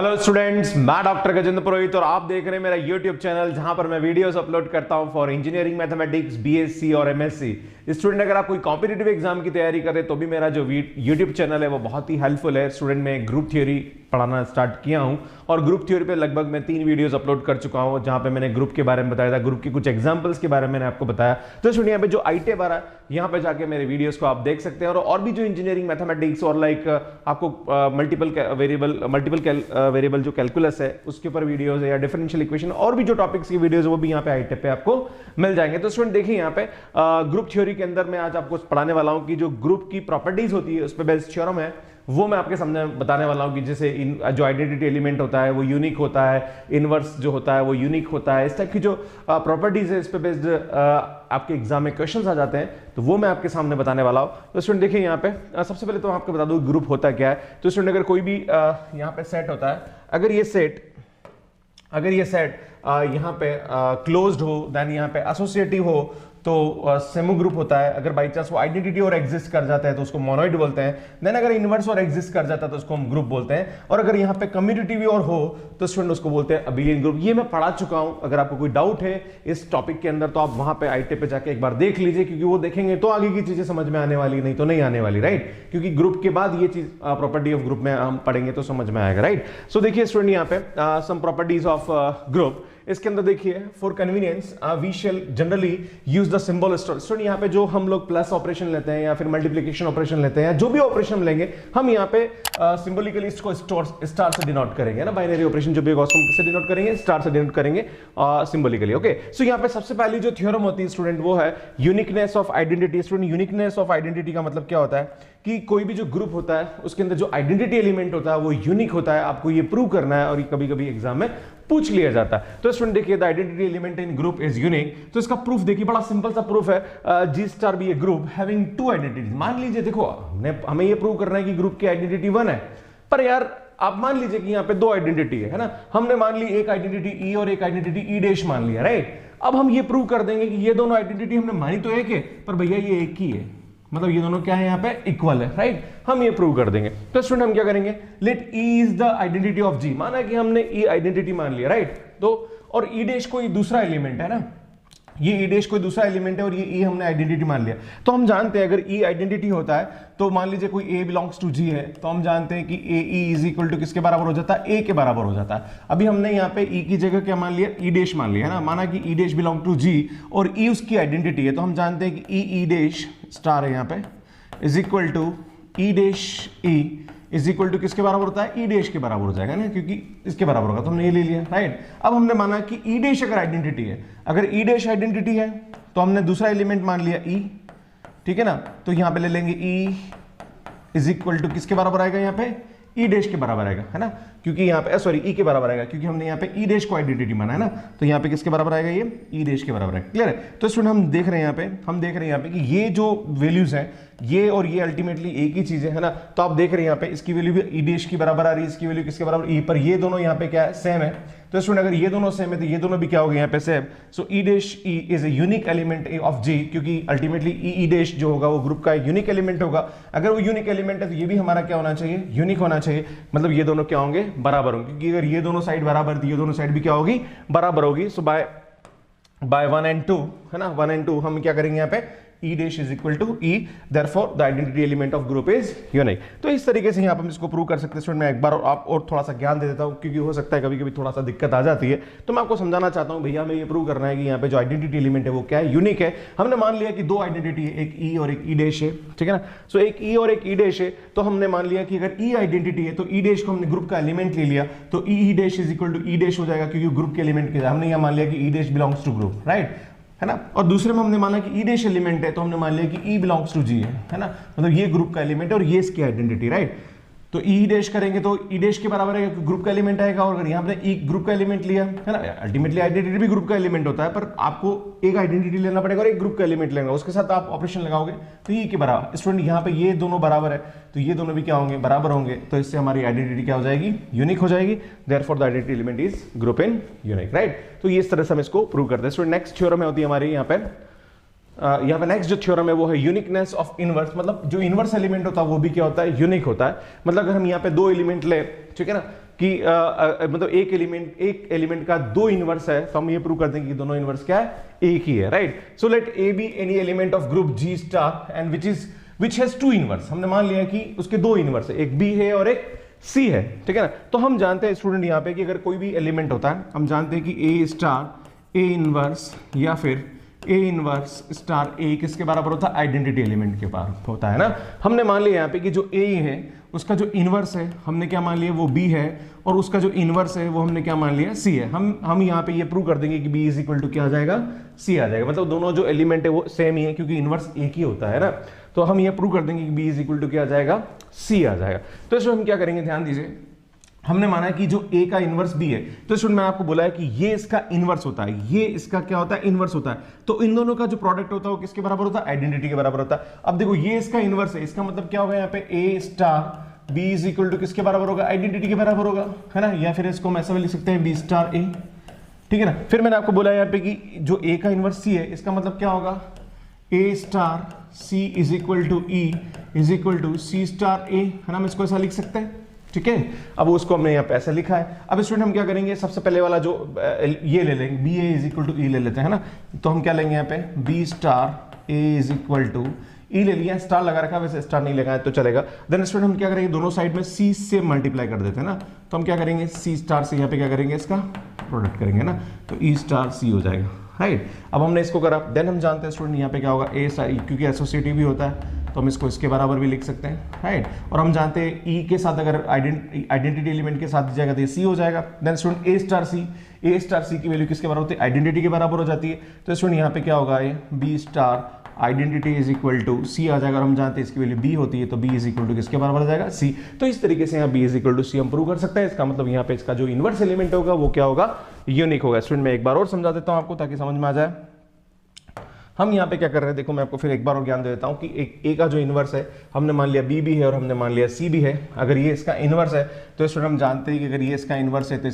Hello students, मैं doctor Gajendra पुरोहित और आप देख रहे हैं मेरा यूट्यूब चैनल जहां पर मैं वीडियोस अपलोड करता हूं फॉर इंजीनियरिंग मैथमेटिक्स, बीएससी और एमएससी। स्टूडेंट अगर आप कोई कॉम्पिटिटिव एग्जाम की तैयारी करें तो भी मेरा जो यूट्यूब चैनल है वो बहुत ही हेल्पफुल है। स्टूडेंट मैं ग्रुप थ्योरी पढ़ाना स्टार्ट किया हूं और ग्रुप थ्योरी पे लगभग मैं 3 वीडियोस अपलोड कर चुका हूं जहां पे मैंने ग्रुप के बारे में बताया था, ग्रुप के कुछ एग्जांपल्स के बारे में मैंने आपको बताया। तो स्टूडेंट यहाँ पे जो आईटेब आ रहा है यहाँ पे जाके मेरे वीडियोस को आप देख सकते हैं और भी जो इंजीनियरिंग मैथमेटिक्स और लाइक आपको मल्टीपल वेरिएबल जो कैलकुलस है उसके ऊपर वीडियोस है या डिफरेंशियल इक्वेशन और भी जो टॉपिक्स की वीडियोस है वो भी यहाँ पे आईटेब पे आपको मिल जाएंगे। तो स्टूडेंट देखिए यहाँ पे ग्रुप थ्योरी के अंदर मैं आज आपको पढ़ाने वाला हूँ कि जो ग्रुप की प्रॉपर्टीज होती है उस पर बेस्ड थ्योरम है वो मैं आपके सामने बताने वाला हूं कि जैसे जो आइडेंटिटी एलिमेंट होता है वो यूनिक होता है, इनवर्स जो होता है वो यूनिक होता है। इस टाइप की जो प्रॉपर्टीज है इस पे बेस्ड आपके एग्जाम में क्वेश्चंस आ जाते हैं तो वो मैं आपके सामने बताने वाला हूं। तो स्टूडेंट देखिए यहाँ पे सबसे पहले तो आपको बता दूं ग्रुप होता क्या है। तो स्टूडेंट अगर कोई भी यहाँ पे सेट होता है, अगर ये सेट यहाँ पे क्लोज्ड हो देन यहाँ पे एसोसिएटिव हो तो सेमो ग्रुप होता है। अगर बाई चांस वो आइडेंटिटी और एग्जिस्ट कर जाता है तो उसको मोनोइड बोलते हैं। देन अगर इनवर्स और एग्जिस्ट कर जाता है तो उसको हम ग्रुप बोलते हैं। और अगर यहाँ पे कम्यूटेटिव और हो तो स्टूडेंट उसको बोलते हैं अबिलियन ग्रुप। ये मैं पढ़ा चुका हूं। अगर आपको कोई डाउट है इस टॉपिक के अंदर तो आप वहां पे आईटेब पे जाके एक बार देख लीजिए, क्योंकि वो देखेंगे तो आगे की चीजें समझ में आने वाली, नहीं तो नहीं आने वाली, राइट। क्योंकि ग्रुप के बाद ये चीज प्रॉपर्टी ऑफ ग्रुप में हम पढ़ेंगे तो समझ में आएगा, राइट। सो देखिए स्टूडेंट यहाँ पे सम प्रॉपर्टीज ऑफ ग्रुप। इसके अंदर देखिए for convenience we shall generally use the symbol star. Student यहाँ पे जो हम लोग प्लस ऑपरेशन लेते हैं या फिर मल्टीप्लिकेशन ऑपरेशन लेते हैं, जो भी ऑपरेशन लेंगे हम यहाँ पे सिंबॉलिकली इसको स्टार से डिनोट करेंगे ना। बाइनरी ऑपरेशन जो भी होगा उसको से डिनोट करेंगे, स्टार से डिनोट करेंगे सिंबॉलिकली। ओके, सो यहाँ पे सबसे पहली जो थ्योरम होती है स्टूडेंट वो है uniqueness of identity. Student uniqueness of identity का मतलब क्या होता है कि कोई भी जो ग्रुप होता है उसके अंदर जो आइडेंटिटी एलिमेंट होता है वो यूनिक होता है। आपको ये प्रूव करना है और ये कभी कभी एग्जाम में पूछ लिया जाता है। तो स्टूडेंट देखिए the identity element in group is unique. तो इसका प्रूफ देखिए, बड़ा सिंपल सा प्रूफ है। जी स्टार बी ए ग्रुप हैविंग 2 आइडेंटिटीज। मान लीजिए देखो हमें ये प्रूव करना है कि ग्रुप की आइडेंटिटी 1 है, पर यार आप मान लीजिए कि यहाँ पे 2 आइडेंटिटी है ना। हमने मान ली एक आइडेंटिटी ई और एक आइडेंटिटी ई डैश मान लिया, राइट। अब हम ये प्रूव कर देंगे कि ये दोनों आइडेंटिटी हमने मानी तो एक है पर भैया ये एक ही है, मतलब ये दोनों क्या है यहाँ पे इक्वल है, राइट। हम ये प्रूव कर देंगे। तो स्टूडेंट हम क्या करेंगे, let e is the identity of G. माना कि हमने ई आइडेंटिटी मान लिया, राइट। तो और ई डैश कोई दूसरा एलिमेंट है ना, ये ई डैश कोई दूसरा एलिमेंट है और ये ई हमने आइडेंटिटी मान लिया। तो हम जानते हैं अगर ई आइडेंटिटी होता है तो मान लीजिए कोई ए बिलोंग्स टू जी है तो हम जानते हैं कि ए ई इज इक्वल टू किसके बराबर हो जाता है, ए के बराबर हो जाता है। अभी हमने यहाँ पे ई की जगह क्या मान लिया, ई डैश मान लिया है ना। माना कि ई डैश बिलोंग टू जी और ई उसकी आइडेंटिटी है तो हम जानते हैं कि ई डैश स्टार है यहाँ पे is equal to e dash e is equal to किसके बराबर होता है, ई डैश के बराबर हो जाएगा ना, क्योंकि इसके बराबर होगा तो हमने ये ले लिया, राइट। अब हमने माना कि ई डैश अगर आइडेंटिटी है, अगर ई डैश आइडेंटिटी है तो हमने दूसरा एलिमेंट मान लिया ई, ठीक है ना। तो यहां पे ले लेंगे ई इज इक्वल टू किसके बराबर आएगा, यहाँ पे ई डैश के बराबर आएगा, है ना। क्योंकि यहाँ पे सॉरी ई के बराबर आएगा क्योंकि हमने यहाँ पे ई डैश को आइडेंटिटी माना है ना। तो यहाँ पे किसके बराबर आएगा, ये ई डैश के बराबर है, क्लियर है। तो स्टूडेंट हम देख रहे हैं यहाँ पे कि ये जो वैल्यूज हैं ये और ये अल्टीमेटली एक ही चीज है ना। तो आप देख रहे हैं यहाँ पे इसकी वैल्यू भी ई डैश की बराबर आ रही है, इसकी वैल्यू किसके बराबर, ई, पर ये दोनों यहाँ पे क्या है, सेम है। तो स्टूडेंट अगर ये दोनों सेम है तो ये दोनों भी क्या हो गए यहाँ पे same. So e dash e is a unique element of G, क्योंकि अल्टीमेटली ई डैश जो होगा वो ग्रुप का यूनिक एलिमेंट होगा। अगर वो यूनिक एलिमेंट है तो ये भी हमारा क्या होना चाहिए, यूनिक होना चाहिए। मतलब ये दोनों क्या होंगे, बराबर होंगे, क्योंकि अगर ये दोनों साइड बराबर थी ये दोनों साइड भी क्या होगी, बराबर होगी। सो बाय 1 and 2 है ना, 1 and 2 हम क्या करेंगे यहाँ पे E dash is equal to E, therefore the identity element of group is unique। तो इस तरीके से यहाँ पर हम इसको प्रूव कर सकते हैं। स्टूडेंट मैं एक बार आप और थोड़ा सा ज्ञान दे देता हूँ, क्योंकि हो सकता है कभी कभी थोड़ा सा दिक्कत आ जाती है। तो मैं आपको समझाना चाहता हूँ भैया हमें ये प्रूव करना है कि यहाँ पे जो आइडेंटिटी एलिमेंट है वो क्या है, यूनिक है। हमने मान लिया कि 2 आइडेंटिटी है, एक ई और एक ई डैश है, ठीक है ना। सो एक ई और एक ई डैश है तो हमने मान लिया कि अगर ई आइडेंटिटी है तो ई डैश को हमने ग्रुप का एलिमेंट ले लिया तो e dash is equal to e dash हो जाएगा, क्योंकि ग्रुप के एलिमेंट के हमने यहाँ मान लिया कि e dash belongs to group, right, है ना। और दूसरे में हमने माना कि ई डैश एलिमेंट है तो हमने मान लिया कि ई बिलोंग्स टू जी है ना। मतलब ये ग्रुप का एलिमेंट है और ये इसकी आइडेंटिटी, राइट। तो ई डैश करेंगे तो ई डैश के बराबर है, ग्रुप का एलिमेंट आएगा। और अगर यहाँ पे ई ग्रुप का एलिमेंट लिया है ना, अल्टीमेटली आइडेंटिटी भी ग्रुप का एलिमेंट होता है, पर आपको एक आइडेंटिटी लेना पड़ेगा और एक ग्रुप का एलिमेंट लेना, उसके साथ आप ऑपरेशन लगाओगे तो ई के बराबर। स्टूडेंट यहाँ पे ये दोनों बराबर है तो ये दोनों भी क्या होंगे, बराबर होंगे। तो इससे हमारी आइडेंटिटी क्या हो जाएगी, यूनिक हो जाएगी। Therefore the identity element is group in unique, right. तो ये इस तरह से हम इसको प्रूव करते हैं। स्टूडेंट नेक्स्ट थ्योरम होती है हमारी यहाँ पे यहाँ पे नेक्स्ट जो थ्योरम है वो है यूनिकनेस ऑफ इनवर्स। मतलब जो इनवर्स एलिमेंट होता है वो भी क्या होता है, यूनिक होता है। मतलब अगर हम यहाँ पे 2 एलिमेंट ले, ठीक है ना, कि मतलब एक एलिमेंट का दो इनवर्स है, तो हम ये प्रूव कर देंगे कि दोनों इनवर्स क्या है, एक ही है, right. So let a be any element of group G star and which has two inverse. हमने मान लिया कि उसके दो इनवर्स है, एक बी है और एक सी है, ठीक है ना। तो हम जानते हैं स्टूडेंट यहाँ पे कि अगर कोई भी एलिमेंट होता है, हम जानते हैं कि ए स्टार ए इनवर्स या फिर ए इनवर्स स्टार ए किसके बराबर होता है, आइडेंटिटी एलिमेंट के बराबर होता है ना। हमने मान लिया यहाँ पे कि जो ए है उसका जो इनवर्स है हमने क्या मान लिया, वो बी है, और उसका जो इनवर्स है वो हमने क्या मान लिया, सी है। हम यहाँ पे ये प्रूव कर देंगे कि बी इज इक्वल टू क्या आ जाएगा, सी आ जाएगा। मतलब दोनों जो एलिमेंट है वो सेम ही है क्योंकि इनवर्स एक ही होता है ना। तो हम ये प्रूव कर देंगे कि बी इज इक्वल टू क्या आ जाएगा, सी आ जाएगा। तो इसमें हम क्या करेंगे, ध्यान दीजिए, हमने माना कि जो ए का इनवर्स बी है, तो इसमें मैं आपको बोला है कि ये इसका इनवर्स होता है, ये इसका क्या होता है, इनवर्स होता है। तो इन दोनों का जो प्रोडक्ट होता है वो किसके बराबर होता है, आइडेंटिटी के बराबर होता है। अब देखो ये इसका इनवर्स है, इसका मतलब क्या होगा यहाँ पे, a star b is equal to किसके बराबर होगा, आइडेंटिटी के बराबर होगा, है ना। या फिर इसको हम ऐसा भी लिख सकते हैं, बी स्टार ए, ठीक है ना। फिर मैंने आपको बोला यहाँ पे कि जो ए का इनवर्स सी है, इसका मतलब क्या होगा, a star c is equal to e is equal to c star a, है ना। हम इसको ऐसा लिख सकते हैं, ठीक है। अब उसको हमने यहाँ पे ऐसा लिखा है। अब स्टूडेंट हम क्या करेंगे, सबसे पहले वाला जो ये ले लेंगे, b a is equal to e ले लेते हैं, है ना। तो हम क्या लेंगे यहाँ पे, b star a is equal to e ले लिया, स्टार लगा रखा, वैसे स्टार नहीं लगाया तो चलेगा। देन स्टूडेंट हम क्या करेंगे, दोनों साइड में सी से मल्टीप्लाई कर देते हैं ना। तो हम क्या करेंगे, सी स्टार से यहाँ पे क्या करेंगे, इसका प्रोडक्ट करेंगे ना, तो ई स्टार सी हो जाएगा, राइट। अब हमने इसको करा, देन हम जानते हैं स्टूडेंट यहाँ पे क्या होगा, ए स्टार, क्योंकि एसोसिएटिव भी होता है तो हम इसको इसके बराबर भी लिख सकते हैं, राइट। और हम जानते हैं ई के साथ अगर आइडेंटिटी एलिमेंट के साथ दी जाएगा तो ये सी हो जाएगा। देन स्टूडेंट ए स्टार सी की वैल्यू किसके बराबर होती है, आइडेंटिटी के बराबर हो जाती है। तो स्टूडेंट यहाँ पे क्या होगा, ये B star identity is equal to C आ जाएगा। और हम जानते हैं इसकी वैल्यू बी होती है, तो बी इज इक्वल टू किसके बराबर आ जाएगा, सी। तो इस तरीके से यहाँ बी इज इक्वल टू सी हम प्रूव कर सकते हैं। इसका मतलब यहाँ पे इसका जो इनवर्स एलिमेंट होगा वो क्या होगा, यूनिक होगा। स्टूडेंट मैं एक बार और समझा देता हूँ आपको ताकि समझ में आ जाए। हम यहाँ पे क्या कर रहे हैं, देखो मैं आपको फिर एक बार और ज्ञान दे देता हूँ कि एक ए का जो इनवर्स है, हमने मान लिया बी भी है और हमने मान लिया सी भी है। अगर ये इसका इनवर्स है तो स्टूडेंट हम जानते हैं कि अगर ये इसका इनवर्स है तो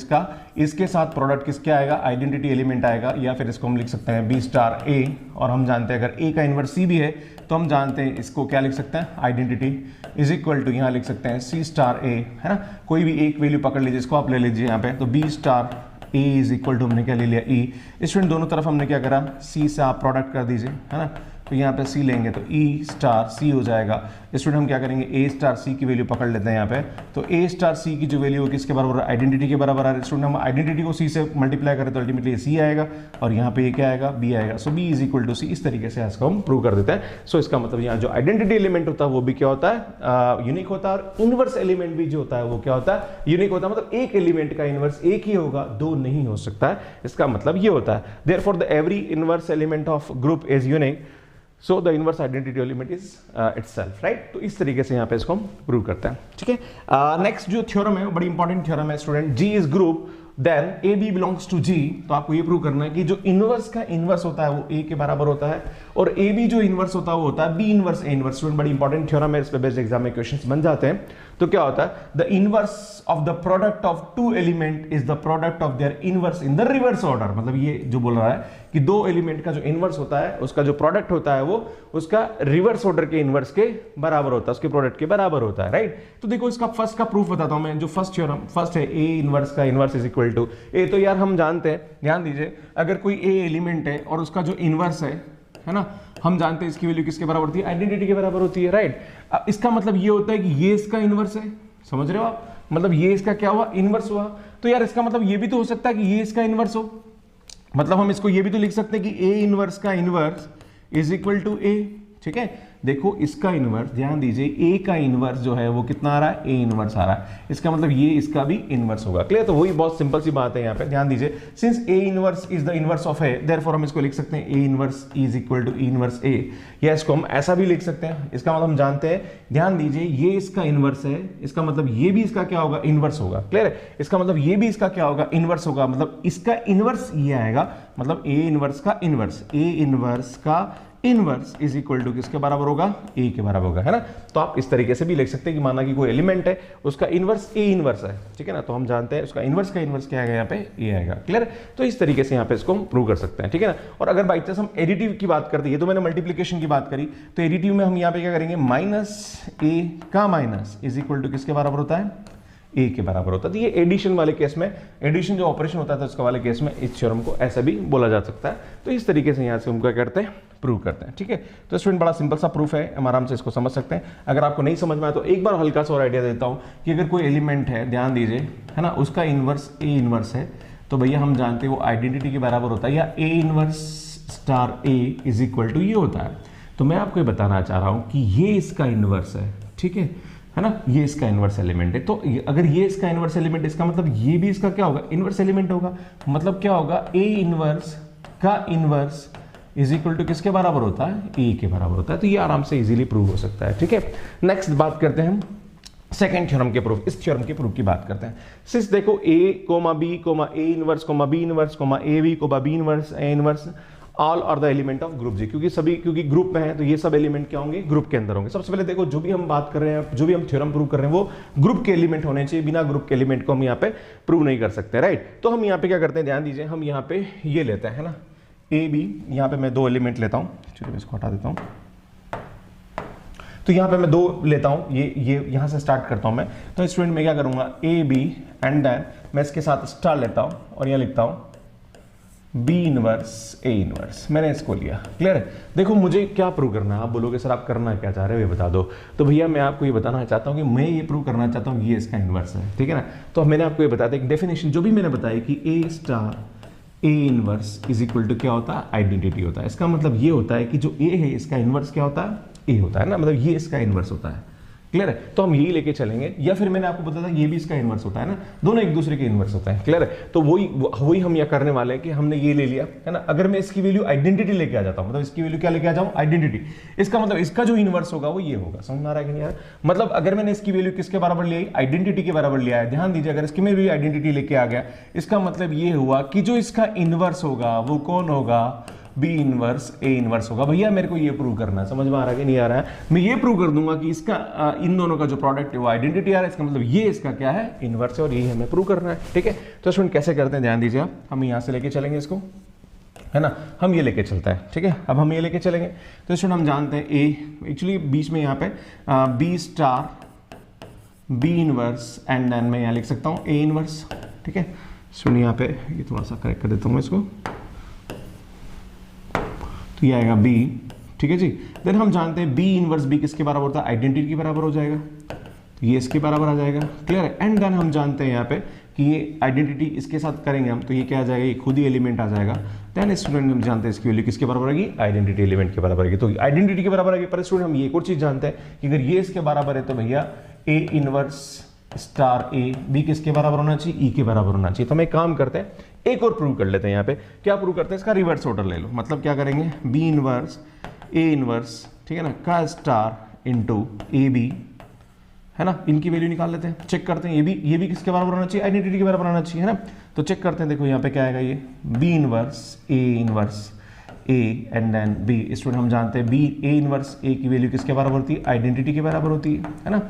इसके साथ प्रोडक्ट किसके आएगा, आइडेंटिटी एलिमेंट आएगा। या फिर इसको हम लिख सकते हैं बी स्टार ए, और हम जानते हैं अगर ए का इनवर्स सी भी है तो हम जानते हैं इसको क्या लिख सकते हैं, आइडेंटिटी इज इक्वल टू यहाँ लिख सकते हैं सी स्टार ए, है ना। कोई भी एक वैल्यू पकड़ लीजिए, इसको आप ले लीजिए यहाँ पे, तो b star a is equal to हमने क्या ले लिया, ई। स्टूडेंट दोनों तरफ हमने क्या करा, सी से आप प्रोडक्ट कर दीजिए, है ना। तो यहाँ पे सी लेंगे तो ई स्टार सी हो जाएगा। स्टूडेंट हम क्या करेंगे, ए स्टार सी की वैल्यू पकड़ लेते हैं यहाँ पे, तो ए स्टार सी की जो वैल्यू है किसके बराबर, आइडेंटिटी के बराबर आ रहा है। स्टूडेंट हम आइडेंटिटी को सी से मल्टीप्लाई करें तो अल्टीमेटली सी आएगा, और यहाँ पे ये क्या आएगा, बी आएगा। सो बी इज इक्वल टू सी। इस तरीके से इसको हम प्रूव कर देते हैं। सो इसका मतलब यहाँ जो आइडेंटिटी एलिमेंट होता है वो भी क्या होता है, यूनिक होता है, और इनवर्स एलिमेंट भी जो होता है वो क्या होता है, यूनिक होता है। मतलब एक एलिमेंट का इनवर्स एक ही होगा, दो नहीं हो सकता है, इसका मतलब ये होता है। Therefore the every inverse element of group is unique, so the inverse identity element is itself, right. तो इस तरीके से यहाँ पे इसको हम प्रूव करते हैं, ठीक है। नेक्स्ट जो थ्योरम है वो बड़ी इंपॉर्टेंट थ्योरम है student, G is group then A B belongs to G. तो आपको ये प्रूव करना है कि जो इनवर्स का इनवर्स होता है वो ए के बराबर होता है, और ए बी जो इनवर्स होता है वो होता है बी इनवर्स ए इनवर्स। स्टूडेंट बड़ी इंपॉर्टेंट थ्योरम है, इस पे बेस्ड एग्जाम में क्वेश्चंस बन जाते हैं। तो क्या होता है, the inverse of the product of two element is the product of their inverse in the reverse order. मतलब ये जो बोल रहा है कि दो एलिमेंट का जो इनवर्स होता है उसका जो प्रोडक्ट होता है वो उसका रिवर्स ऑर्डर के इनवर्स के बराबर होता है, उसके प्रोडक्ट के बराबर होता है, राइट। तो देखो इसका फर्स्ट का प्रूफ बताता हूं मैं। जो फर्स्ट थ्योरम फर्स्ट है, ए इनवर्स का इनवर्स इज इक्वल टू ए। तो यार हम जानते हैं, ध्यान दीजिए, अगर कोई ए एलिमेंट है और उसका जो इनवर्स है ना, हम जानते हैं इसकी वैल्यू किसके बराबर होती है, आइडेंटिटी के बराबर होती है, राइट। अब इसका मतलब ये होता है कि ये इसका इनवर्स है, समझ रहे हो आप, मतलब ये इसका क्या हुआ, इनवर्स हुआ। तो यार इसका मतलब ये भी तो हो सकता है कि ये इसका इनवर्स हो। मतलब हम इसको ये भी तो लिख सकते हैं कि ए इनवर्स का इनवर्स इज इक्वल टू ए, ठीक है। देखो इसका इनवर्स, ध्यान दीजिए, ए का इनवर्स जो है वो कितना आ रहा है, ए इनवर्स आ रहा है। इसका मतलब ये इसका भी इनवर्स होगा, क्लियर। तो वही बहुत सिंपल सी बात है यहाँ पे, ध्यान दीजिए, since A inverse is the inverse of A, therefore हम इसको लिख सकते हैं A inverse is equal to E inverse A, या इसको हम ऐसा भी लिख सकते हैं। इसका मतलब हम जानते हैं, ध्यान दीजिए, ये इसका इनवर्स है, इसका मतलब ये भी इसका क्या होगा, इनवर्स होगा, क्लियर है। इसका मतलब ये भी इसका क्या होगा, इनवर्स होगा। मतलब इसका इनवर्स ये आएगा, मतलब ए इनवर्स का इनवर्स, ए इनवर्स का इनवर्स इज इक्वल टू किसके बराबर होगा, ए के बराबर होगा, है ना। तो आप इस तरीके से भी लिख सकते हैं कि माना कि कोई एलिमेंट है उसका इनवर्स ए इनवर्स है, ठीक है ना। तो हम जानते हैं उसका इनवर्स का इनवर्स क्या आएगा, यहाँ पे ए आएगा, क्लियर। तो इस तरीके से यहाँ पे इसको हम प्रूव कर सकते हैं, ठीक है ना। और अगर बाई चांस हम एडिटिव की बात करते हैं, तो मैंने मल्टीप्लीकेशन की बात करी, तो एडिटिव में हम यहाँ पे क्या करेंगे, माइनस ए का माइनस इज इक्वल टू किसके बराबर होता है, ए के बराबर होता है। तो ये एडिशन वाले केस में, एडिशन जो ऑपरेशन होता था उसका वाले केस में इस थ्योरम को ऐसा भी बोला जा सकता है। तो इस तरीके से यहाँ से हम क्या करते हैं, प्रूव करते हैं। ठीक है, तो स्टूडेंट बड़ा सिंपल सा प्रूफ है, हम आराम से इसको समझ सकते हैं। अगर आपको नहीं समझ में आया तो एक बार हल्का सा और आइडिया देता हूँ कि अगर कोई एलिमेंट है, ध्यान दीजिए, है ना, उसका इनवर्स ए इनवर्स है, तो भैया हम जानते हैं वो आइडेंटिटी के बराबर होता है, या a inverse star a is equal to ये होता है। तो मैं आपको ये बताना चाह रहा हूँ कि ये इसका इनवर्स है, ठीक है ना, ये इसका इनवर्स एलिमेंट है। तो अगर ये इसका इनवर्स एलिमेंट, इसका मतलब ये भी इसका क्या होगा, इनवर्स एलिमेंट होगा। मतलब क्या होगा, ए इनवर्स का इनवर्स इज इक्वल टू किसके बराबर होता है, ए के बराबर होता है। तो ये आराम से इजीली प्रूव हो सकता है। ठीक है, नेक्स्ट बात करते हैं हम सेकंड थ्योरम के प्रूफ। इस थ्योरम के प्रूफ की बात करते हैं। सिंस देखो A comma B comma A inverse comma B inverse comma A B comma B inverse A inverse all are the element of group G, क्योंकि ग्रुप में है तो ये सब एलिमेंट क्या होंगे, ग्रुप के अंदर होंगे। सबसे पहले देखो, जो भी हम बात कर रहे हैं, जो भी हम थ्योरम प्रूव कर रहे हैं, वो ग्रुप के एलिमेंट होने चाहिए। बिना ग्रुप के एलिमेंट को हम यहाँ पे प्रूव नहीं कर सकते, राइट। तो हम यहाँ पे क्या करते हैं, ध्यान दीजिए, हम यहाँ पे ये लेते हैं, है ना, ए बी, यहाँ पे मैं दो एलिमेंट लेता हूँ, चलिए मैं इसको हटा देता हूँ। तो यहाँ पे मैं दो लेता हूँ, ये यहाँ से स्टार्ट करता हूँ मैं। तो स्टूडेंट मैं क्या करूँगा, ए बी एंड देन मैं इसके साथ स्टार लेता हूँ और यहाँ लिखता हूँ बी इनवर्स ए इनवर्स, मैंने इसको लिया। क्लियर है। देखो मुझे क्या प्रूव करना है, आप बोलोगे सर आप करना क्या चाह रहे हो ये बता दो। तो भैया मैं आपको ये बताना चाहता हूँ कि मैं ये प्रूव करना चाहता हूँ ये इसका इनवर्स है, ठीक है ना। तो मैंने आपको ये बताया एक डेफिनेशन जो भी मैंने बताया कि A star A inverse is equal to क्या होता है, आइडेंटिटी होता है। इसका मतलब ये होता है कि जो ए है इसका इनवर्स क्या होता है, ए होता है ना, मतलब ये इसका इनवर्स होता है। क्लियर है। तो हम यही लेके चलेंगे, या फिर मैंने आपको बताया ये भी इसका इनवर्स होता है ना, दोनों एक दूसरे के इनवर्स होते हैं। क्लियर है। तो वही हम यहाँ करने वाले हैं कि हमने ये ले लिया है ना। अगर मैं इसकी वैल्यू आइडेंटिटी लेके आ जाता हूँ, मतलब इसकी वैल्यू क्या लेके आ जाऊँ, आइडेंटिटी, इसका मतलब इसका जो इनवर्स होगा वो ये होगा। समझ में आ रहा है कि नहीं यार। मतलब अगर मैंने इसकी वैल्यू किसके बराबर लिया, आइडेंटिटी के बराबर लिया है, ध्यान दीजिए, अगर इसकी मैं भी आइडेंटिटी लेके आ गया, इसका मतलब ये हुआ कि जो इसका इनवर्स होगा वो कौन होगा, बी इनवर्स ए इनवर्स होगा। भैया मेरे को ये प्रूव करना है, समझ में आ रहा है कि नहीं आ रहा है। मैं ये प्रूव कर दूंगा कि इसका इन दोनों का जो प्रोडक्ट है वो आइडेंटिटी आ रहा है, इसका मतलब ये इसका क्या है, इनवर्स है, और यही हमें प्रूव करना है। ठीक है। तो स्टूडेंट कैसे करते हैं, ध्यान दीजिए आप, हम यहाँ से लेके चलेंगे इसको, है ना, हम ये लेके चलते हैं। ठीक है, अब हम ये लेके चलेंगे। तो स्टूडेंट हम जानते हैं ए, एक्चुअली बीच में यहाँ पे b star b inverse and then मैं यहाँ लिख सकता हूँ ए इनवर्स। ठीक है स्टूडेंट, यहाँ पे ये थोड़ा सा करेक्ट कर देता हूँ इसको, तो ये आएगा बी। ठीक है जी। देन हम जानते हैं बी इनवर्स बी किसके बराबर होता है, आइडेंटिटी के बराबर हो जाएगा, तो ये इसके बराबर आ जाएगा। क्लियर है। एंड देन हम जानते हैं यहाँ पे कि ये आइडेंटिटी इसके साथ करेंगे हम, तो ये क्या आ जाएगा, ये खुद ही एलिमेंट आ जाएगा। देन स्टूडेंट हम जानते हैं इसकी वैल्यू किसके बराबर आएगी, आइडेंटिटी एलिमेंट के बराबर आएगी, तो आइडेंटिटी के बराबर आएगी। पर स्टूडेंट हम ये एक और चीज जानते हैं कि अगर ये इसके बराबर है तो भैया a inverse star a b किसके बराबर होना चाहिए, ई के बराबर होना चाहिए। तो हम एक काम करते हैं, एक और प्रूव कर लेते हैं। यहाँ पे क्या प्रूव करते हैं, इसका रिवर्स ऑर्डर ले लो। मतलब क्या करेंगे, बी इनवर्स ए इनवर्स, ठीक है ना, का स्टार इनटू ए बी, है ना, इनकी वैल्यू निकाल लेते हैं, चेक करते हैं ये भी किसके बराबर होना चाहिए, आइडेंटिटी के बराबर होना चाहिए, है ना। तो चेक करते हैं, देखो यहाँ पे क्या आएगा, ये b inverse A inverse a and then b. Student हम जानते हैं बी ए इनवर्स ए की वैल्यू किसके बराबर होती है, आइडेंटिटी के बराबर होती है ना।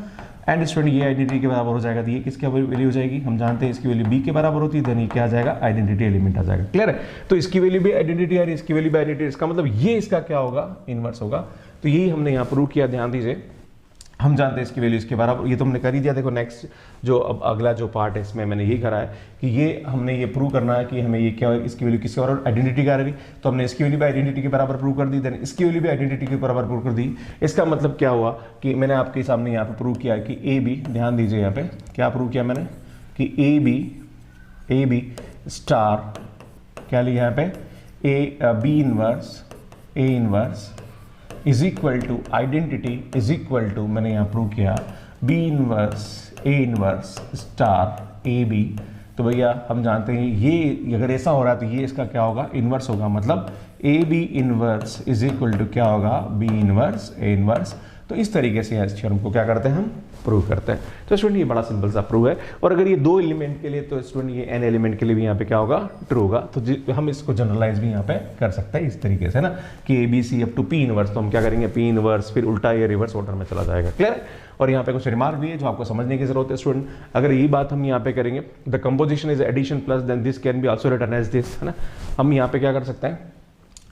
एंड स्टूडेंट ये आइडेंटिटी के बराबर हो जाएगा, तो ये किसकी वैल्यू हो जाएगी, हम जानते हैं इसकी वैल्यू बी के बराबर होती है, देन ये क्या आ जाएगा, आइडेंटिटी एलिमेंट आ जाएगा। क्लियर है। तो इसकी वैल्यू भी आइडेंटिटी आ रही है, इसकी वैल्यू भी आइडेंटिटी, इसका मतलब ये इसका क्या होगा, इनवर्स होगा। तो यही हमने यहाँ प्रूव किया। ध्यान दीजिए, हम जानते हैं इसकी वैल्यू इसके बराबर, ये तो हमने कर ही दिया। देखो नेक्स्ट जो अब अगला जो पार्ट है इसमें मैंने यही करा है कि ये हमने ये प्रूव करना है कि हमें ये क्या, इसकी वैल्यू किसके बराबर, आइडेंटिटी का आ रही, तो हमने इसकी वैल्यू भी आइडेंटिटी के बराबर प्रूव कर दी, देन इसकी वैल्यू भी आइडेंटिटी के बराबर प्रूव कर दी। इसका मतलब क्या हुआ कि मैंने आपके सामने यहाँ पे प्रूव किया कि ए बी, ध्यान दीजिए यहाँ पे क्या प्रूव किया मैंने कि ए बी स्टार क्या लिया यहाँ पे, a b inverse A inverse is equal to identity is equal to, मैंने यहाँ प्रूव किया b inverse A inverse star a b. तो भैया हम जानते हैं ये अगर ऐसा हो रहा है तो ये इसका क्या होगा, इनवर्स होगा। मतलब a b inverse is equal to क्या होगा, बी इनवर्स ए इनवर्स। तो इस तरीके से इस थ्योरम को क्या करते हैं, हम प्रूव करते हैं। तो स्टूडेंट ये बड़ा सिंपल सा प्रूव है। और अगर ये दो एलिमेंट के लिए, तो स्टूडेंट ये एन एलिमेंट के लिए भी यहाँ पे क्या होगा, ट्रू होगा। तो हम इसको जनरलाइज भी यहाँ पे कर सकते हैं इस तरीके से ना, कि a b c up to p inverse. तो हम क्या करेंगे, पी इनवर्स, फिर उल्टा ये रिवर्स ऑर्डर में चला जाएगा। क्लियर है। और यहाँ पे कुछ रिमार्क भी है जो आपको समझने की जरूरत है स्टूडेंट। अगर यही बात हम यहाँ पे करेंगे, the composition is addition plus then this can be also written as this, है ना। हम यहाँ पे क्या कर सकते हैं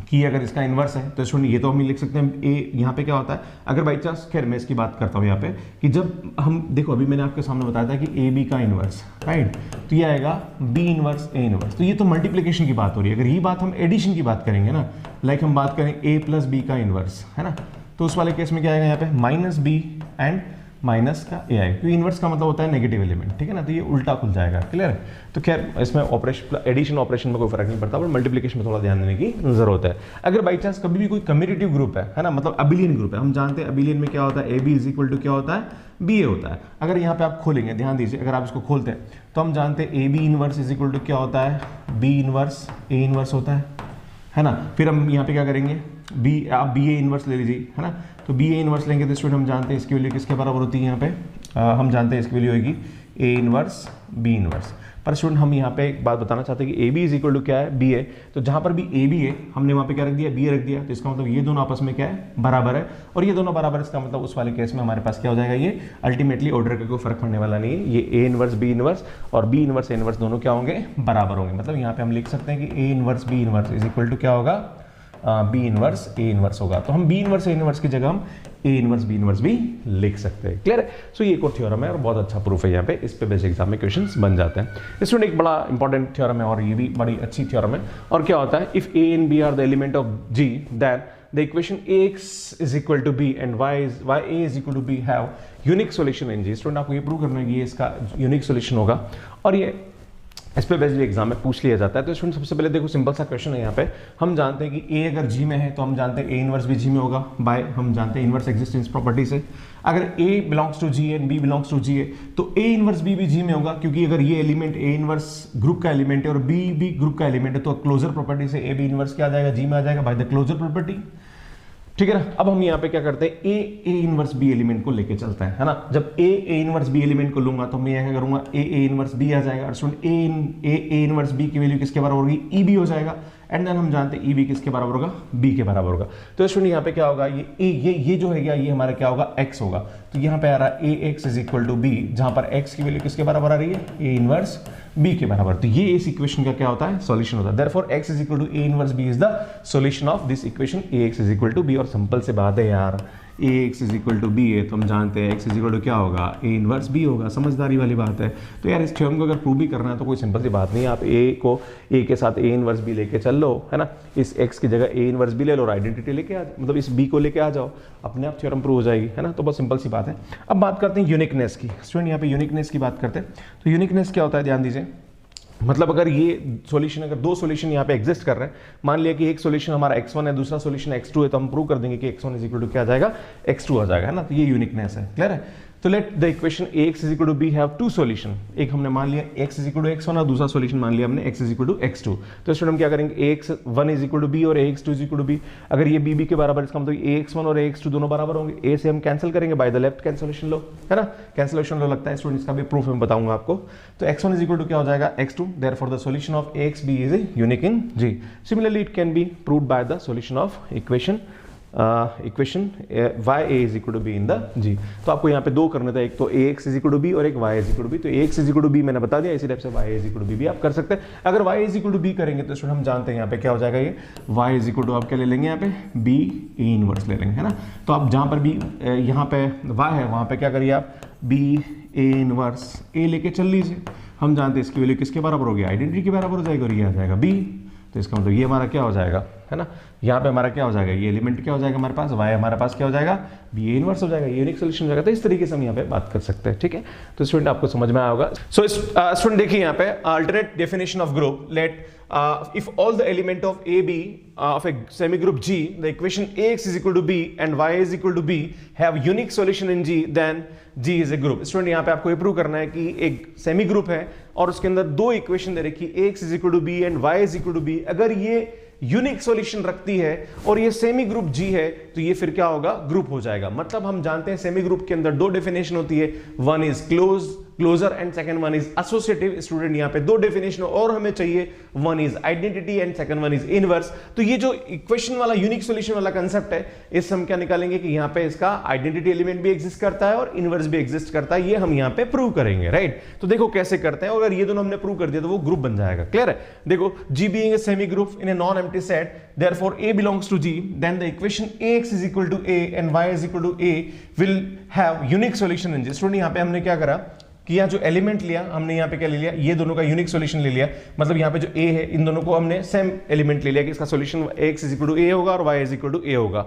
कि कि अगर इसका इन्वर्स है तो स्टूडेंट ये तो हम लिख सकते हैं ए, यहाँ पे क्या होता है अगर बाई चांस, खैर मैं इसकी बात करता हूँ यहाँ पे कि जब हम देखो अभी मैंने आपके सामने बताया था कि ए बी का इन्वर्स, राइट, तो ये आएगा बी इन्वर्स ए इन्वर्स, तो ये तो मल्टीप्लिकेशन की बात हो रही है। अगर ये बात हम एडिशन की बात करेंगे ना, लाइक हम बात करें ए प्लस बी का इन्वर्स, है ना, तो उस वाले केस में क्या आएगा यहाँ पे माइनस बी एंड माइनस का ए आएगा, क्योंकि इन्वर्स का मतलब होता है नेगेटिव एलिमेंट, ठीक है ना, तो ये उल्टा खुल जाएगा। क्लियर है? तो खैर इसमें ऑपरेशन, एडिशन ऑपरेशन में कोई फर्क नहीं पड़ता, पर मल्टीप्लिकेशन में थोड़ा ध्यान देने की जरूरत है। अगर बाई चांस कभी भी कोई कम्यूटेटिव ग्रुप है ना, मतलब अबिलियन ग्रुप है, हम जानते हैं अबिलियन में क्या होता है, a b is equal to क्या होता है, बी ए होता है। अगर यहाँ पे आप खोलेंगे, ध्यान दीजिए, अगर आप इसको खोलते हैं तो हम जानते हैं a b inverse is equal to क्या होता है, बी इनवर्स ए इनवर्स होता है ना। फिर हम यहाँ पे क्या करेंगे, बी, आप बी ए इनवर्स ले लीजिए, है ना, तो बी ए इनवर्स लेंगे तो स्टूडेंट हम जानते हैं इसकी वैल्यू किसके बराबर होती है, यहाँ पे हम जानते हैं इसकी वैल्यू होगी ए इनवर्स बी इनवर्स। पर स्टूडेंट हम यहाँ पे एक बात बताना चाहते हैं कि a b is equal to क्या है, बी है, तो जहाँ पर भी ए बी है हमने वहाँ पे क्या रख दिया, बी रख दिया, तो इसका मतलब ये दोनों आपस में क्या है, बराबर है, और ये दोनों बराबर, इसका मतलब उस वाले केस में हमारे पास क्या हो जाएगा, ये अल्टीमेटली ऑर्डर का कोई फर्क पड़ने वाला नहीं है, ये ए इनवर्स बी इनवर्स और बी इनवर्स ए इनवर्स दोनों क्या होंगे, बराबर होंगे। मतलब यहाँ पे हम लिख सकते हैं कि a inverse b inverse is equal to क्या होगा, बी इनवर्स ए इनवर्स होगा। तो हम बी इनवर्स ए इनवर्स की जगह हम ए इनवर्स बी इनवर्स भी लिख सकते हैं। क्लियर है? सो ये एक और थ्योरम है और बहुत अच्छा प्रूफ है यहाँ पे, इस पे बेसिक एग्जाम में क्वेश्चंस बन जाते हैं। स्टूडेंट एक बड़ा इंपॉर्टेंट थ्योरम है और ये भी बड़ी अच्छी थ्योरम है। और क्या होता है, if a and b are the element of G, then the equation ax is equal to b and y a is equal to b have unique solution in g। Student आपको ये prove करना है कि ये इसका unique solution होगा और ये इस पे बेसिकली एग्जाम में पूछ लिया जाता है। तो स्टूडेंट सबसे पहले देखो सिंपल सा क्वेश्चन है यहाँ पे, हम जानते हैं कि ए अगर जी में है तो हम जानते हैं ए इनवर्स भी जी में होगा, बाय हम जानते हैं इनवर्स एग्जिस्टेंस प्रॉपर्टी से। अगर A belongs to G and B belongs to G है तो ए इनवर्स बी भी जी में होगा, क्योंकि अगर ये एलिमेंट ए इनवर्स ग्रुप का एलिमेंट है और बी भी ग्रुप का एलिमेंट है तो क्लोजर प्रॉपर्टी से ए बी इनवर्स क्या आ जाएगा, जी में आ जाएगा बाय द क्लोजर प्रॉपर्टी। ठीक है ना। अब हम यहाँ पे क्या करते हैं, ए इनवर्स बी एलिमेंट को लेके चलते हैं, है ना। जब ए इनवर्स बी एलिमेंट को लूंगा तो मैं क्या करूंगा, ए इनवर्स बी आ जाएगा और स्टूडेंट ए इनवर्स बी की वैल्यू किसके बराबर होगी, ई बी हो जाएगा। एंड देन हम जानते हैं ई बी किसके बराबर होगा, बी के बराबर होगा। तो स्टूडेंट यहाँ पे क्या होगा, ये जो है ये हमारा क्या होगा, एक्स होगा। तो यहाँ पे आ रहा है A X is equal to B, जहां पर एक्स की वैल्यू किसके बराबर आ रही है, ए इनवर्स बी के बराबर। तो ये इस इक्वेशन का क्या होता है, सॉल्यूशन होता है। Therefore X is equal to A inverse B is the solution of this equation A X is equal to B. और सिंपल से बात है यार, A X is equal to B है तो हम जानते हैं एक्स इज इक्वल टू क्या होगा, ए इनवर्स बी होगा। समझदारी वाली बात है। तो यार इस थ्योरम को अगर प्रूव भी करना है तो कोई सिंपल सी बात नहीं है, आप ए के साथ ए इनवर्स बी लेके चल लो, है ना। इस एक्स की जगह ए इनवर्स बी ले लो और आइडेंटिटी लेके आ, मतलब इस बी को लेके आ जाओ, अपने आप थ्योरम प्रूव हो जाएगी, है ना। तो बहुत सिंपल सी बात है। अब बात करते हैं यूनिकनेस की। स्टूडेंट यहाँ पे यूनिकनेस की बात करते हैं। तो यूनिकनेस क्या होता है, ध्यान दीजिए। मतलब अगर ये सॉल्यूशन, अगर दो सॉल्यूशन यहाँ पे एग्जिस्ट कर रहे हैं, मान लिया कि एक सॉल्यूशन हमारा x1 है, दूसरा सॉल्यूशन x2 है, तो हम प्रूव कर देंगे कि x1 इज इक्वल टू क्या आ जाएगा, x2 आ जाएगा, है ना। तो ये यूनिकनेस है। क्लियर है। तो let the equation ax is equal to b have two solution. एक हमने मान लिया x is equal to x1 और दूसरा सॉल्यूशन मान लिया हमने x is equal to x2। तो स्टूडेंट हम क्या करेंगे, ax1 is equal to b और ax2 is equal to b। अगर ये b के बराबर, इसका मतलब ax1 और ax2 दोनों बराबर होंगे। a से हम कैंसिल करेंगे बाय द लेफ्ट कैंसिलेशन लो, है ना। कैंसिलेशन लो लगता है स्टूडेंट, इसका भी प्रूफ मैं बताऊंगा आपको। तो x1 इज इक्वल टू क्या हो जाएगा, x2। Therefore the solution of ax b is unique in g। Similarly it can be proved by the solution of equation y a is equal to b in the g। तो आपको यहाँ पे दो करने थे, एक तो ax is equal to B और एक y is equal to b। तो ax is equal to b मैंने बता दिया, इसी टाइप से y is equal to b भी आप कर सकते हैं। अगर y is equal to b करेंगे तो स्टूडेंट हम जानते हैं यहाँ पे क्या हो जाएगा, ये y इज इक्वल टू आप क्या ले लेंगे, यहाँ पे b a इनवर्स ले लेंगे, है ना। तो आप जहाँ पर भी यहाँ पे y है वहाँ पे क्या करिए आप, b a इनवर्स a लेके चल लीजिए। हम जानते हैं इसकी वैल्यू किसके बराबर होगी, आइडेंटिटी के बराबर हो जाएगी और ये आ जाएगा b। तो इसका मतलब ये हमारा क्या हो जाएगा, है ना। यहाँ पे हमारा क्या हो जाएगा, ये एलिमेंट क्या हो जाएगा हमारे पास, y हमारे पास क्या हो जाएगा, बी ए इनवर्स हो जाएगा, यूनिक सॉल्यूशन हो जाएगा। तो इस तरीके से हम यहाँ पे बात कर सकते हैं। ठीक है। तो स्टूडेंट आपको समझ में आया होगा। सो स्टूडेंट देखिए यहाँ पे alternate definition of group, let if all the element of a b of a semi group G, the equation ax is equal to b and y is equal to b have unique solution in G, then G is a group। Student यहाँ पे आपको ये prove करना है कि एक semi group है और उसके अंदर दो इक्वेशन दे रखी है, ax is equal to b and y is equal to b। अगर ये यूनिक सॉल्यूशन रखती है और ये सेमी ग्रुप G है तो ये फिर क्या होगा, ग्रुप हो जाएगा। मतलब हम जानते हैं सेमी ग्रुप के अंदर दो डेफिनेशन होती है, one is close closer and second one is associative. Student यहाँ पे दो डेफिनेशन और हमें चाहिए, one is identity and second one is inverse. तो ये जो इक्वेशन वाला यूनिक सॉल्यूशन वाला कंसेप्ट है, इससे हम क्या निकालेंगे कि यहाँ पे इसका आइडेंटिटी एलिमेंट भी एग्जिस्ट करता है और इनवर्स भी एग्जिस्ट करता है। ये हम यहाँ पे प्रूव करेंगे, राइट। तो देखो कैसे करते हैं, अगर ये दोनों हमने प्रूव कर दिया तो वो ग्रुप बन जाएगा। क्लियर है? देखो G being a semi group in a non-empty set, therefore A belongs to G, then the equation AX is equal to A and Y is equal to A will have unique solution in G। Student यहाँ पे हमने क्या करा कि यहाँ जो element लिया हमने, यहाँ पे क्या ले लिया, ये दोनों का यूनिक सॉल्यूशन ले लिया। मतलब यहाँ पे जो A है, इन दोनों को हमने सेम एलिमेंट ले लिया कि इसका solution X is equal to A होगा और Y is equal to A होगा।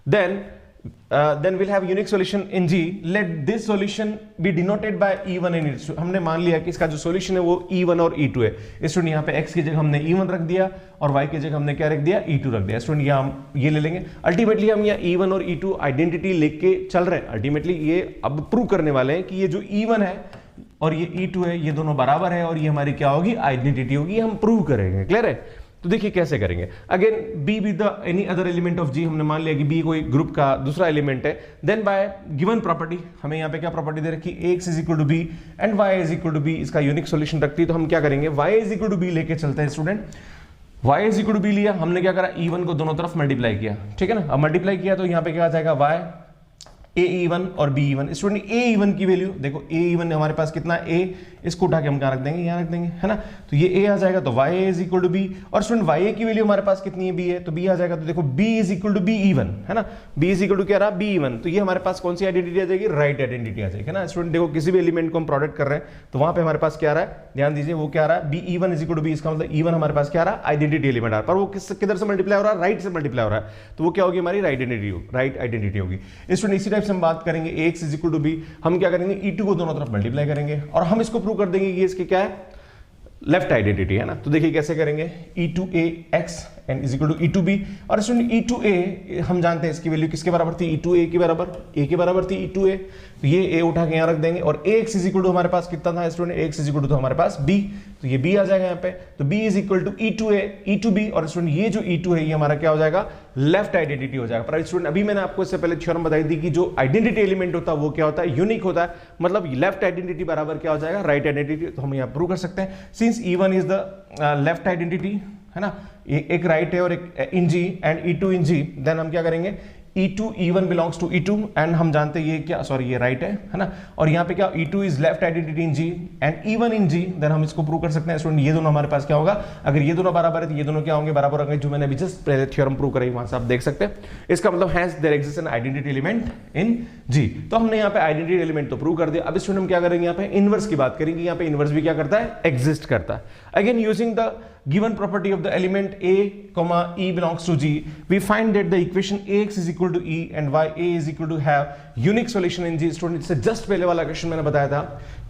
Then we'll have unique solution in G. Let this solution be denoted by E1 and E2। हमने मान लिया कि इसका जो सॉल्यूशन है वो E1 और E2 है। स्टूडेंट यहाँ पे X की जगह हमने E1 रख दिया और Y की जगह हमने क्या रख दिया, E2 रख दिया। स्टूडेंट यहाँ हम ये ले लेंगे। अल्टीमेटली हम यहाँ E1 और E2 आइडेंटिटी लेके चल रहे हैं। अल्टीमेटली ये अब प्रूव करने वाले हैं कि ये जो E1 है और ये E2 है, ये दोनों बराबर है और ये हमारी क्या होगी, आइडेंटिटी होगी। हम प्रूव करेंगे। क्लियर है? तो देखिए कैसे करेंगे। Again B with the any other element of G, हमने मान लिया कि B कोई ग्रुप का दूसरा एलिमेंट है। देन बाय गिवन प्रॉपर्टी, हमें यहाँ पे क्या प्रॉपर्टी दे रखी, Ax is equal to B and Y is equal to B, इसका यूनिक सॉल्यूशन रखती है। तो हम क्या करेंगे, Y is equal to B लेके चलते हैं। Student Y is equal to B लिया, हमने क्या करा, E1 को दोनों तरफ मल्टीप्लाई किया। ठीक है ना? अब मल्टीप्लाई किया तो यहाँ पे क्या आ जाएगा, Y AE1 और BE1। स्टूडेंट AE1 की वैल्यू देखो, AE1 हमारे पास कितना A, इसको उठा के हम कहाँ रख देंगे, यहाँ रख देंगे, है ना। तो ये A आ जाएगा तो YA is equal to B। और स्टूडेंट YA की वैल्यू हमारे पास कितनी है, B है, तो B आ जाएगा। तो देखो B is equal to BE1, है ना। B इज इक्वल टू क्या रहा, BE1। तो ये हमारे पास कौन सी आइडेंटिटी आ जाएगी, राइट आइडेंटिटी आ जाएगी, है ना। स्टूडेंट देखो किसी भी एलिमेंट को हम प्रोडक्ट कर रहे हैं तो वहां पे हमारे पास क्या आ रहा है, ध्यान दीजिए, वो क्या आ रहा है, BE1 is equal to B। इसका मतलब E1 हमारे पास क्या आ रहा है, आइडेंटिटी एलिमेंट आ रहा है, पर वो किधर से मल्टीप्लाई हो रहा है, राइट से मल्टीप्लाई हो रहा है। तो वो क्या होगी, हमारी राइट आइडेंटिटी होगी। स्टूडेंट इसी टाइप से हम बात करेंगे Ax is equal to B, हम क्या करेंगे, E2 को दोनों तरफ मल्टीप्लाई करेंगे और हम इसको प्रूव कर देंगे कि इसके क्या है, लेफ्ट आइडेंटिटी, है ना। तो देखिए कैसे करेंगे, E2AX and is equal to E2B। और स्टूडेंट E2A हम जानते हैं इसकी वैल्यू किसके बराबर थी, E2A की बराबर, A के बराबर थी E2A। तो ये A उठा के यहाँ रख देंगे और Ax इज इक्वल टू हमारे पास कितना था student, Ax is equal to हमारे पास B, तो ये B आ जाएगा यहाँ पे। तो B is equal to E2A E2B। और स्टूडेंट ये जो E2 है ये हमारा क्या हो जाएगा, लेफ्ट आइडेंटिटी हो जाएगा। पर स्टूडेंट अभी मैंने आपको इससे पहले थ्योरम बताई थी कि जो आइडेंटिटी एलिमेंट होता है वो क्या होता है, यूनिक होता है। मतलब लेफ्ट आइडेंटिटी बराबर क्या हो जाएगा, राइट आइडेंटिटी। तो हम यहाँ प्रूव कर सकते हैं, since E1 is the left identity, है ना, एक राइट है और एक in G and E2 in G, then हम क्या करेंगे, E1 belongs to E2 and हम जानते हैं ये क्या, सॉरी ये राइट है ना। और यहाँ पे क्या, E2 is left identity in G and E1 in G, then हम इसको प्रूव कर सकते हैं। स्टूडेंट ये दोनों हमारे पास क्या होगा, अगर ये दोनों बराबर है तो ये दोनों क्या होंगे, बराबर होंगे। जो मैंने अभी जस्ट पहले थ्योरम प्रूव कराई वहां से आप देख सकते हैं। इसका मतलब has their exist an identity element in G। तो हमने यहाँ पे आइडेंटिटी एलिमेंट तो प्रूव कर दिया। अब स्टूडेंट हम क्या करेंगे, यहाँ पे इनवर्स की बात करेंगे। यहाँ पे इनवर्स भी क्या करता है, एग्जिस्ट करता है। Again using the given property of the element A, E belongs to G, we find that the equation Ax is equal to E and Ya is equal to have unique solution in G। Student इससे just पहले वाला question मैंने बताया था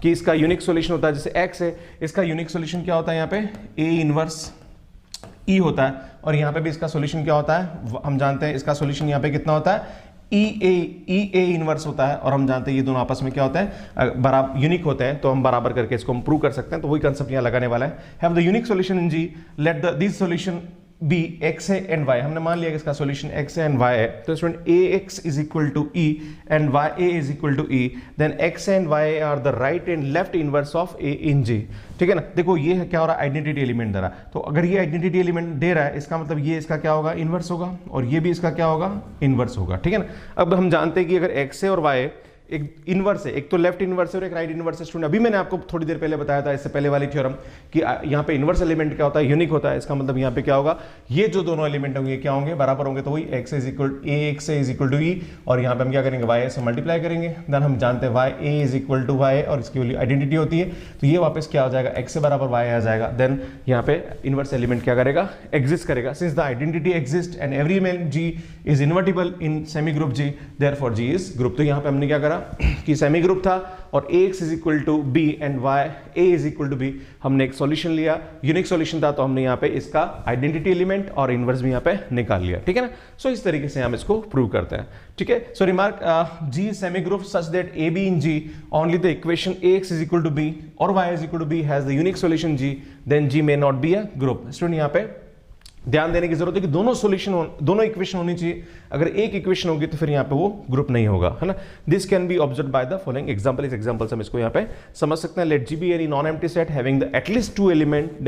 कि इसका unique solution होता है, जैसे x है, इसका यूनिक सॉल्यूशन क्या होता है, यहाँ पे A इनवर्स E होता है। और यहाँ पे भी इसका सॉल्यूशन क्या होता है, हम जानते हैं इसका सॉल्यूशन यहाँ पे कितना होता है, E A इनवर्स होता है। और हम जानते हैं ये दोनों आपस में क्या होता है, बराबर यूनिक होते हैं। तो हम बराबर करके इसको हम प्रूव कर सकते हैं। तो वही कंसेप्ट यहाँ लगाने वाला है। Have the unique solution in G, let this solution be x है एंड वाई। हमने मान लिया कि इसका सॉल्यूशन एक्स है एंड वाई है। तो student Ax is equal to E and Ya is equal to E, then x and y are the right and left inverse of A in G। ठीक है ना। देखो ये क्या हो रहा है, आइडेंटिटी एलिमेंट दे रहा है। तो अगर ये आइडेंटिटी एलिमेंट दे रहा है, इसका मतलब ये इसका क्या होगा, इनवर्स होगा, और ये भी इसका क्या होगा, इनवर्स होगा। ठीक है ना। अब हम जानते हैं कि अगर x है और y एक इनवर्स है, एक तो लेफ्ट इनवर्स है और एक राइट इनवर्स है। स्टूडेंट अभी मैंने आपको थोड़ी देर पहले बताया था, इससे पहले वाली थ्योरम, कि यहाँ पे इनवर्स एलिमेंट क्या होता है, यूनिक होता है। इसका मतलब यहाँ पे क्या होगा, ये जो दोनों एलिमेंट होंगे क्या होंगे, बराबर होंगे। तो वही x is equal Ax is equal to E, और यहाँ पे हम क्या करेंगे, y से मल्टीप्लाई करेंगे। देन हम जानते हैं Ya is equal to y, और इसकी वैल्यू आइडेंटिटी होती है। तो ये वापस क्या हो जाएगा, x से बराबर y आ जाएगा। देन यहाँ पे इनवर्स एलिमेंट क्या करेगा, एग्जिस्ट करेगा। Since the identity exist and every element G is invertible in semi group G, therefore G is group. तो यहाँ पे हमने क्या करा कि सेमी ग्रुप था और Ax is equal to B and Ya is equal to B, हमने एक सॉल्यूशन लिया, यूनिक सॉल्यूशन था। तो हमने यहाँ पे इसका आइडेंटिटी एलिमेंट और इनवर्स भी यहाँ पे निकाल लिया। ठीक है ना। सो इस तरीके से हम इसको प्रूव करते हैं। ठीक है। So remark, G semi group such that AB in G only the equation Ax is equal to B और Y is equal to B has the unique solution G, then G may not be a group. Student यहाँ पे ध्यान देने की जरूरत है कि दोनों इक्वेशन होनी चाहिए। अगर एक इक्वेशन होगी तो फिर यहाँ पे वो ग्रुप नहीं होगा, है ना। This can be observe by the following example. इस एग्जांपल से हम इसको यहाँ पे समझ सकते हैं। Let G be any non empty set having the at least 2 element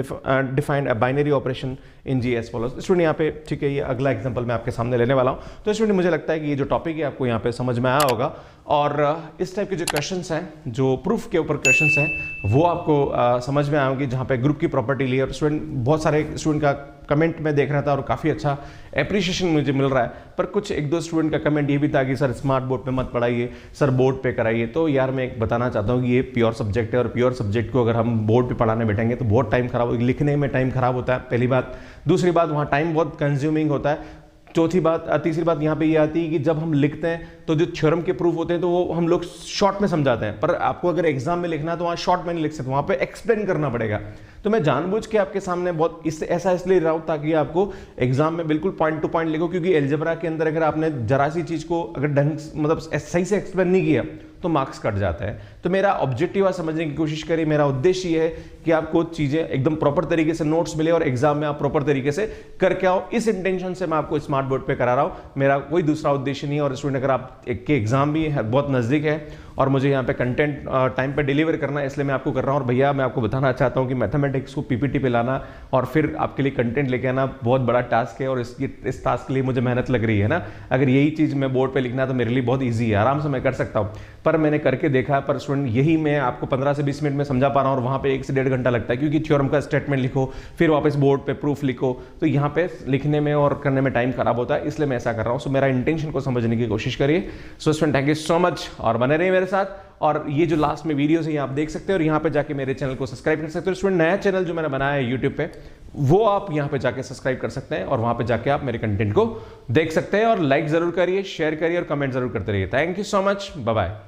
defined a binary operation in G as follows. Student यहाँ पे ठीक है, ये अगला एग्जांपल मैं आपके सामने लेने वाला हूँ। तो स्टूडेंट मुझे लगता है कि ये जो टॉपिक है आपको यहाँ पे समझ में आया होगा, और इस टाइप के जो क्वेश्चंस हैं, जो प्रूफ के ऊपर क्वेश्चंस हैं, वो आपको समझ में आएंगे, जहाँ पे ग्रुप की प्रॉपर्टी ली। और स्टूडेंट, बहुत सारे स्टूडेंट का कमेंट में देख रहा था और काफ़ी अच्छा अप्रिशिएशन मुझे मिल रहा है, पर कुछ एक दो स्टूडेंट का कमेंट ये भी था कि सर स्मार्ट बोर्ड पे मत पढ़ाइए, सर बोर्ड पे कराइए। तो यार मैं एक बताना चाहता हूँ कि ये प्योर सब्जेक्ट है, और प्योर सब्जेक्ट को अगर हम बोर्ड पे पढ़ाने बैठेंगे तो बहुत टाइम खराब, लिखने में टाइम खराब होता है, पहली बात। दूसरी बात, वहाँ टाइम बहुत कंज्यूमिंग होता है। चौथी बात, तीसरी बात यहाँ पे ये आती है कि जब हम लिखते हैं तो जो थ्योरम के प्रूफ होते हैं तो वो हम लोग शॉर्ट में समझाते हैं, पर आपको अगर एग्जाम में लिखना है तो वहाँ शॉर्ट में नहीं लिख सकते, वहाँ पे एक्सप्लेन करना पड़ेगा। तो मैं जानबूझ के आपके सामने बहुत ऐसा इसलिए रहा हूँ ताकि आपको एग्जाम में बिल्कुल पॉइंट टू पॉइंट लिखो, क्योंकि एल्जेब्रा के अंदर अगर आपने जरा सी चीज को अगर ढंग मतलब सही से एक्सप्लेन नहीं किया तो मार्क्स कट जाता है। तो मेरा ऑब्जेक्टिव आप समझने की कोशिश करिए, मेरा उद्देश्य ये है कि आपको चीजें एकदम प्रॉपर तरीके से नोट्स मिले और एग्जाम में आप प्रॉपर तरीके से करके आओ। इस इंटेंशन से मैं आपको स्मार्ट बोर्ड पे करा रहा हूँ, मेरा कोई दूसरा उद्देश्य नहीं है। और स्टूडेंट, अगर आप के एग्जाम भी है, बहुत नजदीक है और मुझे यहाँ पे कंटेंट टाइम पे डिलीवर करना है, इसलिए मैं आपको कर रहा हूँ। और भैया मैं आपको बताना चाहता हूँ कि मैथमेटिक्स को पीपीटी पे लाना और फिर आपके लिए कंटेंट लेके आना बहुत बड़ा टास्क है, और इस टास्क के लिए मुझे मेहनत लग रही है ना। अगर यही चीज़ मैं बोर्ड पे लिखना है तो मेरे लिए बहुत ईजी है, आराम से मैं कर सकता हूँ, पर मैंने करके देखा। पर स्टूडेंट, यही मैं आपको 15 से 20 मिनट में समझा पा रहा हूँ, और वहाँ पे 1 से 1.5 घंटा लगता है, क्योंकि थ्योरम का स्टेटमेंट लिखो, फिर वापस बोर्ड पे प्रूफ लिखो, तो यहाँ पे लिखने में और करने में टाइम खराब होता है, इसलिए मैं ऐसा कर रहा हूँ। सो मेरा इंटेंशन को समझने की कोशिश करिए। So student, thank you so much, और बने रहिए मेरे साथ। और ये जो लास्ट में वीडियोस है ये आप देख सकते हैं, और यहाँ पे जाके मेरे चैनल को सब्सक्राइब कर सकते हो। स्टूडेंट, नया चैनल जो मैंने बनाया है यूट्यूब पे, वो आप यहाँ पे जाके सब्सक्राइब कर सकते हैं, और वहाँ पे जाके आप मेरे कंटेंट को देख सकते हैं। और लाइक जरूर करिए, शेयर करिए और कमेंट जरूर करते रहिए। Thank you so much, bye bye.